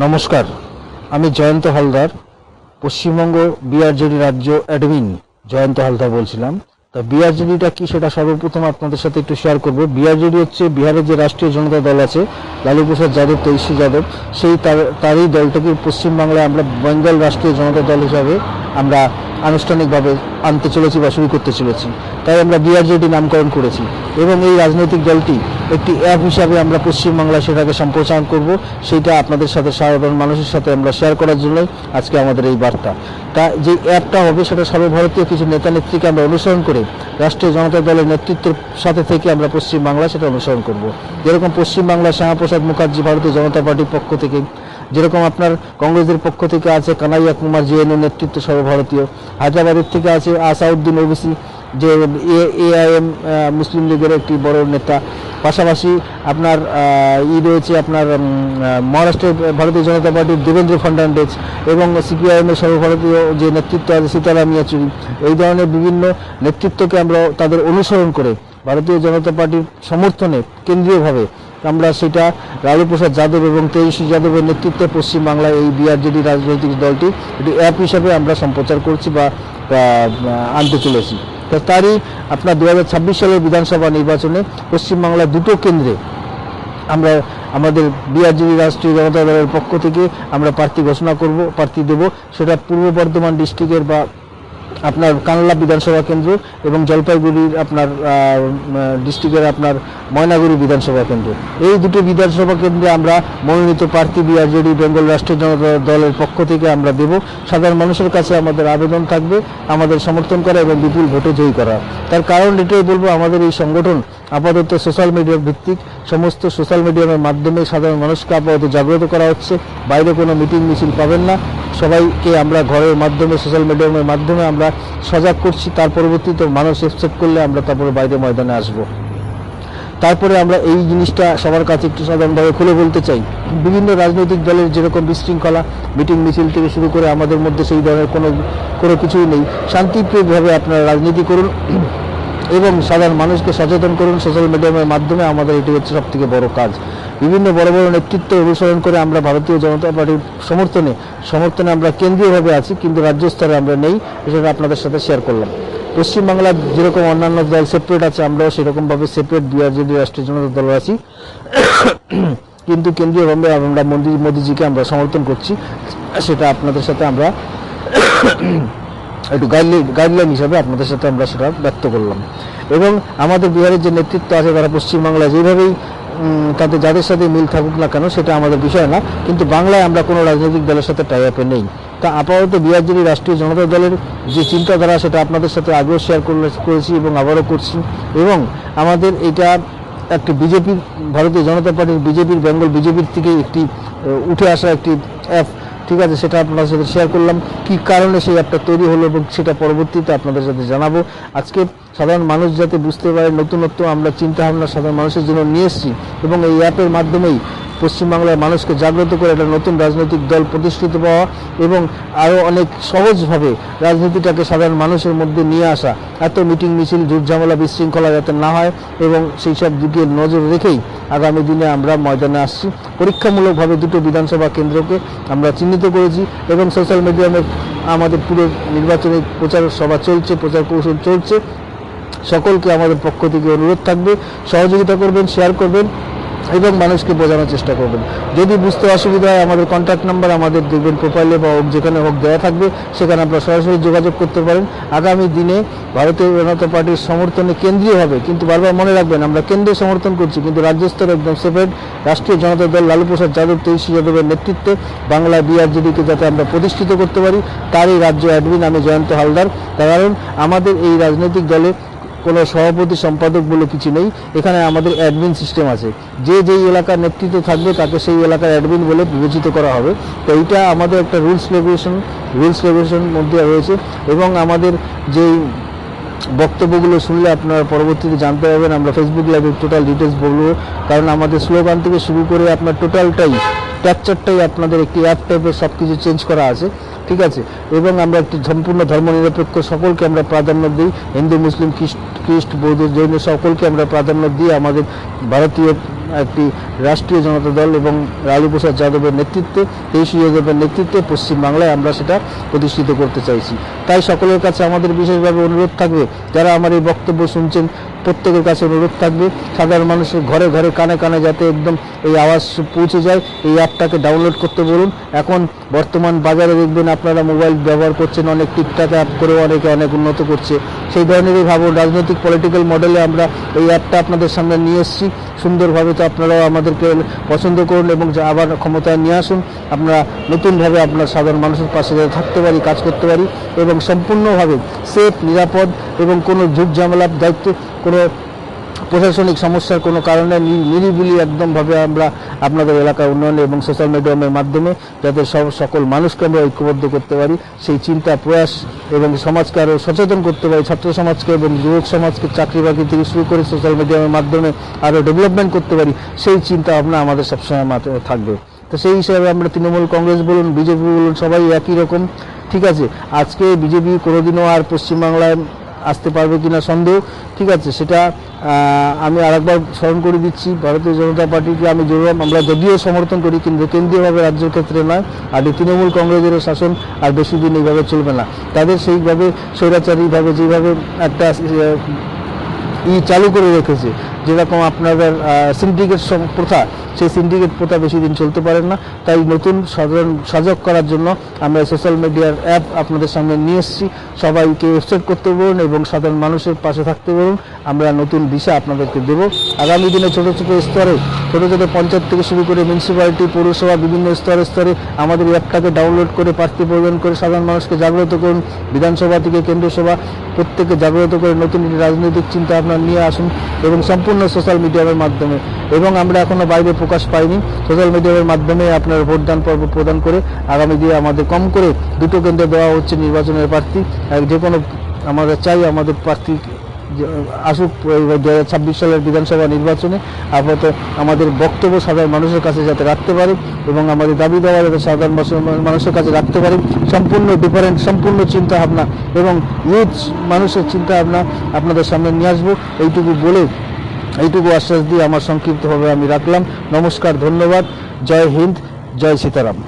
নমস্কার, আমি জয়ন্ত হালদার, পশ্চিমবঙ্গ বিআরজেডি রাজ্য অ্যাডমিন জয়ন্ত হালদার বলছিলাম। তা বিআরজেডিটা কি সেটা সর্বপ্রথম আপনাদের সাথে একটু শেয়ার করব। বিআরজেডি হচ্ছে বিহারের যে রাষ্ট্রীয় জনতা দল আছে, লালু প্রসাদ যাদব, তেজস্বী যাদব, সেই তারই দলটাকে পশ্চিমবাংলায় আমরা বেঙ্গল রাষ্ট্রীয় জনতা দল হিসাবে আমরা আনুষ্ঠানিকভাবে আনতে চলেছি বা শুরু করতে চলেছি। তাই আমরা বিআরজেডি নামকরণ করেছি এবং এই রাজনৈতিক দলটি একটি অ্যাপ হিসাবে আমরা পশ্চিমবাংলায় সেটাকে সম্প্রচার করব। সেইটা আপনাদের সাথে, সাধারণ মানুষের সাথে আমরা শেয়ার করার জন্যই আজকে আমাদের এই বার্তা। তা যে অ্যাপটা হবে সেটা সর্বভারতীয় কিছু নেতা নেত্রীকে আমরা অনুসরণ করে রাষ্ট্রীয় জনতা দলের নেতৃত্বের সাথে থেকে আমরা পশ্চিমবাংলা সেটা অনুসরণ করব। যেরকম পশ্চিমবাংলার শ্যামাপ্রসাদ মুখার্জি ভারতীয় জনতা পার্টির পক্ষ থেকে, যেরকম আপনার কংগ্রেসের পক্ষ থেকে আছে কানাইয়া কুমার জেএনইউ নেতৃত্ব সর্বভারতীয়, হায়দ্রাবাদের থেকে আছে আসাউদ্দিন ওবিসি যে এআইএম মুসলিম লীগের একটি বড় নেতা। পাশাপাশি আপনার রয়েছে আপনার মহারাষ্ট্রের ভারতীয় জনতা পার্টির দেবেন্দ্র ফার্নান্ডেজ এবং সিপিআইএমের সর্বভারতীয় যে নেতৃত্ব আছে সীতারাম ইয়েচুরি। এই ধরনের বিভিন্ন নেতৃত্বকে আমরা তাদের অনুসরণ করে ভারতীয় জনতা পার্টির সমর্থনে কেন্দ্রীয়ভাবে আমরা সেটা লালু প্রসাদ যাদব এবং তেজস্বী যাদবের নেতৃত্বে পশ্চিমবাংলায় এই বিআরজেডি রাজনৈতিক দলটি একটি অ্যাপ হিসাবে আমরা সম্প্রচার করছি বা আনতে চলেছি। তারই আপনার 2026 সালের বিধানসভা নির্বাচনে পশ্চিমবাংলার দুটো কেন্দ্রে আমরা আমাদের বিআরজেডি রাষ্ট্রীয় জনতা দলের পক্ষ থেকে আমরা প্রার্থী ঘোষণা করব, প্রার্থী দেব। সেটা পূর্ব বর্ধমান ডিস্ট্রিক্টের বা আপনার কানলা বিধানসভা কেন্দ্র এবং জলপাইগুড়ির আপনার ডিস্ট্রিক্টের আপনার ময়নাগুড়ি বিধানসভা কেন্দ্র। এই দুটো বিধানসভা কেন্দ্রে আমরা মনোনীত প্রার্থী বিআরজেডি বেঙ্গল রাষ্ট্রীয় জনতা দলের পক্ষ থেকে আমরা দেব। সাধারণ মানুষের কাছে আমাদের আবেদন থাকবে আমাদের সমর্থন করা এবং বিপুল ভোটে জয়ী করা। তার কারণ এটাই বলবো, আমাদের এই সংগঠন আপাতত সোশ্যাল মিডিয়া ভিত্তিক, সমস্ত সোশ্যাল মিডিয়ার মাধ্যমে সাধারণ মানুষকে আপাতত জাগ্রত করা হচ্ছে। বাইরে কোনো মিটিং মিছিল পাবেন না, সবাইকে আমরা ঘরের মাধ্যমে সোশ্যাল মিডিয়ার মাধ্যমে আমরা সজাগ করছি। তার পরবর্তীতে মানুষ একসেপ্ট করলে আমরা তারপরে বাইরে ময়দানে আসব। তারপরে আমরা এই জিনিসটা সবার কাছে একটু সাধারণভাবে খুলে বলতে চাই, বিভিন্ন রাজনৈতিক দলের যেরকম বিশৃঙ্খলা মিটিং মিছিল থেকে শুরু করে আমাদের মধ্যে সেই ধরনের কোনো কিছুই নেই। শান্তিপ্রিয়ভাবে আপনারা রাজনীতি করুন এবং সাধারণ মানুষকে সচেতন করুন সোশ্যাল মিডিয়ার মাধ্যমে। আমাদের এটি হচ্ছে সবথেকে বড় কাজ। বিভিন্ন বড় বড় নেতৃত্ব অনুসরণ করে আমরা ভারতীয় জনতা পার্টির সমর্থনে আমরা কেন্দ্রীয়ভাবে আছি, কিন্তু রাজ্য স্তরে আমরা নেই। সেটা আপনাদের সাথে শেয়ার করলাম। পশ্চিমবাংলার যেরকম অন্যান্য দল সেপারেট আছে, আমরাও সেরকমভাবে সেপারেট বিআরজেডি রাষ্ট্রীয় জনতা দল আছি, কিন্তু কেন্দ্রীয়ভাবে আমরা মোদিজিকে আমরা সমর্থন করছি। সেটা আপনাদের সাথে আমরা একটু গাইডলাইন হিসাবে আপনাদের সাথে আমরা সেটা ব্যক্ত করলাম। এবং আমাদের বিহারের যে নেতৃত্ব আছে তারা পশ্চিমবাংলায় যেভাবেই তাদের যাদের সাথে মিল থাকুক না কেন সেটা আমাদের বিষয় না, কিন্তু বাংলায় আমরা কোনো রাজনৈতিক দলের সাথে টাই আপে নেই। তা আপাতত বিআরজেডি রাষ্ট্রীয় জনতা দলের যে চিন্তাধারা সেটা আপনাদের সাথে আগেও শেয়ার করেছি এবং আবারও করছি। এবং আমাদের এটা একটি বিজেপির, ভারতীয় জনতা পার্টির বিজেপির, বেঙ্গল বিজেপির থেকে একটি উঠে আসা একটি অ্যাপ, ঠিক আছে, সেটা আপনাদের সাথে শেয়ার করলাম। কী কারণে সেই অ্যাপটা তৈরি হলো এবং সেটা পরবর্তীতে আপনাদের সাথে জানাবো। আজকে সাধারণ মানুষ যাতে বুঝতে পারে নতুনত্ব আমরা চিন্তাভাবনা সাধারণ মানুষের জন্য নিয়ে এসেছি এবং এই অ্যাপের মাধ্যমেই পশ্চিমবাংলার মানুষকে জাগ্রত করে একটা নতুন রাজনৈতিক দল প্রতিষ্ঠিত পাওয়া এবং আরও অনেক সহজভাবে রাজনীতিটাকে সাধারণ মানুষের মধ্যে নিয়ে আসা। এত মিটিং মিছিল ঝুটঝামেলা বিশৃঙ্খলা যাতে না হয় এবং সেই সব দিকে নজর রেখেই আগামী দিনে আমরা ময়দানে আসছি। পরীক্ষামূলকভাবে দুটো বিধানসভা কেন্দ্রকে আমরা চিহ্নিত করেছি এবং সোশ্যাল মিডিয়ামে আমাদের পুরো নির্বাচনী প্রচার সভা চলছে, প্রচার কৌশল চলছে। সকলকে আমাদের পক্ষ থেকে অনুরোধ থাকবে, সহযোগিতা করবেন, শেয়ার করবেন এবং মানুষকে বোঝানোর চেষ্টা করবেন। যদি বুঝতে অসুবিধা হয় আমাদের কন্ট্যাক্ট নাম্বার আমাদের দেখবেন প্রোফাইলে বা যেখানে হোক দেওয়া থাকবে, সেখানে আপনারা সরাসরি যোগাযোগ করতে পারেন। আগামী দিনে ভারতীয় জনতা পার্টির সমর্থনে কেন্দ্রীয় হবে, কিন্তু বারবার মনে রাখবেন আমরা কেন্দ্রে সমর্থন করছি, কিন্তু রাজ্য স্তরে একদম সেপারেট রাষ্ট্রীয় জনতা দল লালু প্রসাদ যাদব, তেজস্বী যাদবের নেতৃত্বে বাংলা বিআরজেডিকে যাতে আমরা প্রতিষ্ঠিত করতে পারি তারই রাজ্য অ্যাডমিন আমি জয়ন্ত হালদার। কারণ আমাদের এই রাজনৈতিক দলে কোনো সভাপতি সম্পাদক বলে কিছু নেই, এখানে আমাদের অ্যাডমিন সিস্টেম আছে। যেই এলাকার নেতৃত্ব থাকবে তাকে সেই এলাকার অ্যাডমিন বলে বিবেচিত করা হবে। তো এইটা আমাদের একটা রুলস রেগুলেশন মধ্যে রয়েছে এবং আমাদের যেই বক্তব্যগুলো শুনলে আপনারা পরবর্তীতে জানতে পারবেন। আমরা ফেসবুক লাইভে টোটাল ডিটেলস বলবো, কারণ আমাদের স্লোগান থেকে শুরু করে আপনার টোটালটাই স্ট্রাকচারটাই আপনাদের একটি অ্যাপ টাইপের সব কিছু চেঞ্জ করা আছে। ঠিক আছে। এবং আমরা একটি সম্পূর্ণ ধর্মনিরপেক্ষ, সকলকে আমরা প্রাধান্য দিই, হিন্দু মুসলিম খ্রিস্ট বৌদ্ধ জৈন সকলকে আমরা প্রাধান্য দিই। আমাদের ভারতীয় একটি রাষ্ট্রীয় জনতা দল এবং লালু প্রসাদ যাদবের নেতৃত্বে, তেজস্বী যাদবের নেতৃত্বে পশ্চিমবাংলায় আমরা সেটা প্রতিষ্ঠিত করতে চাইছি। তাই সকলের কাছে আমাদের বিশেষভাবে অনুরোধ থাকবে, যারা আমার এই বক্তব্য শুনছেন প্রত্যেকের কাছে অনুরোধ থাকবে, সাধারণ মানুষের ঘরে ঘরে কানে কানে যাতে একদম এই আওয়াজ পৌঁছে যায়, এই অ্যাপটাকে ডাউনলোড করতে বলুন। এখন বর্তমান বাজারে দেখবেন আপনারা মোবাইল ব্যবহার করছেন, অনেক টিকটক অ্যাপ করেও অনেকে অনেক উন্নত করছে। সেই ধরনেরই ভাবুন, রাজনৈতিক পলিটিক্যাল মডেলে আমরা এই অ্যাপটা আপনাদের সামনে নিয়ে এসেছি সুন্দরভাবে। তো আপনারাও আমাদেরকে পছন্দ করুন এবং আবার ক্ষমতায় নিয়ে আসুন। আমরা নতুনভাবে আপনার সাধারণ মানুষের পাশে যাতে থাকতে পারি, কাজ করতে পারি এবং সম্পূর্ণভাবে সেফ, নিরাপদ এবং কোনো ঝুট ঝামেলার দায়িত্ব, কোনো প্রশাসনিক সমস্যার কোনো কারণে নিরিবিলি একদমভাবে আমরা আপনাদের এলাকার উন্নয়নে এবং সোশ্যাল মিডিয়ামের মাধ্যমে যাতে সকল মানুষকে আমরা ঐক্যবদ্ধ করতে পারি, সেই চিন্তা প্রয়াস এবং সমাজকে আরও সচেতন করতে পারি, ছাত্র সমাজকে এবং যুবক সমাজকে চাকরি বাকরি থেকে শুরু করে সোশ্যাল মিডিয়ামের মাধ্যমে আরও ডেভেলপমেন্ট করতে পারি, সেই চিন্তা ভাবনা আমাদের সবসময় মাথায় থাকবে। তো সেই হিসাবে আমরা তৃণমূল কংগ্রেস বলুন, বিজেপি বলুন, সবাই একই রকম। ঠিক আছে, আজকে বিজেপি কোনোদিনও আর পশ্চিমবাংলায় আসতে পারবে কিনা সন্দেহ। ঠিক আছে, সেটা আমি আরেকবার স্মরণ করে দিচ্ছি, ভারতীয় জনতা পার্টিকে আমরা যদিও সমর্থন করি, কিন্তু কেন্দ্রীয়ভাবে রাজ্যের ক্ষেত্রে নয়। আর এই তৃণমূল কংগ্রেসের শাসন আর বেশি দিন এইভাবে চলবে না। তাদের সেইভাবে স্বৈরাচারীভাবে যেভাবে একটা চালু করে রেখেছে, যেরকম আপনাদের সিন্ডিকেট প্রথা, সেই সিন্ডিকেট প্রথা বেশি দিন চলতে পারেন না। তাই নতুন সাজক করার জন্য আমরা সোশ্যাল মিডিয়ার অ্যাপ আপনাদের সামনে নিয়ে এসেছি। সবাইকে ওয়েবসাইট করতে বলুন এবং সাধারণ মানুষের পাশে থাকতে বলুন। আমরা নতুন দিশা আপনাদেরকে দেব। আগামী দিনে ছোটো ছোটো স্তরে, ছোটো ছোটো পঞ্চায়েত থেকে শুরু করে মিউনিসিপ্যালিটি, পৌরসভা, বিভিন্ন স্তরে স্তরে আমাদের অ্যাপটাকে ডাউনলোড করে প্রার্থী প্রদান করে সাধারণ মানুষকে জাগ্রত করুন। বিধানসভা থেকে কেন্দ্রীয় সভা প্রত্যেককে জাগ্রত করে নতুন রাজনৈতিক চিন্তা ভাবনা নিয়ে আসুন এবং সম্পূর্ণ সোশ্যাল মিডিয়ামের মাধ্যমে, এবং আমরা এখনও বাইরে প্রকাশ পাইনি, সোশ্যাল মিডিয়ার মাধ্যমে আপনার ভোটদান পর্ব প্রদান করে আগামী দিনে আমাদের কম করে 2টো কেন্দ্রে দেওয়া হচ্ছে নির্বাচনের প্রার্থী। যে কোনো আমরা চাই আমাদের প্রার্থী আসুক 2026 সালের বিধানসভা নির্বাচনে। আপাতত আমাদের বক্তব্য সাধারণ মানুষের কাছে যাতে রাখতে পারে এবং আমাদের দাবি দেওয়া যাতে সাধারণ মানুষের কাছে রাখতে পারে, সম্পূর্ণ ডিফারেন্ট, সম্পূর্ণ চিন্তাভাবনা এবং ইউথ মানুষের চিন্তাভাবনা আপনাদের সামনে নিয়ে আসবো। এইটুকু আশ্বাস দিয়ে আমার সংক্ষিপ্তভাবে আমি রাখলাম। নমস্কার, ধন্যবাদ, জয় হিন্দ, জয় সীতারাম।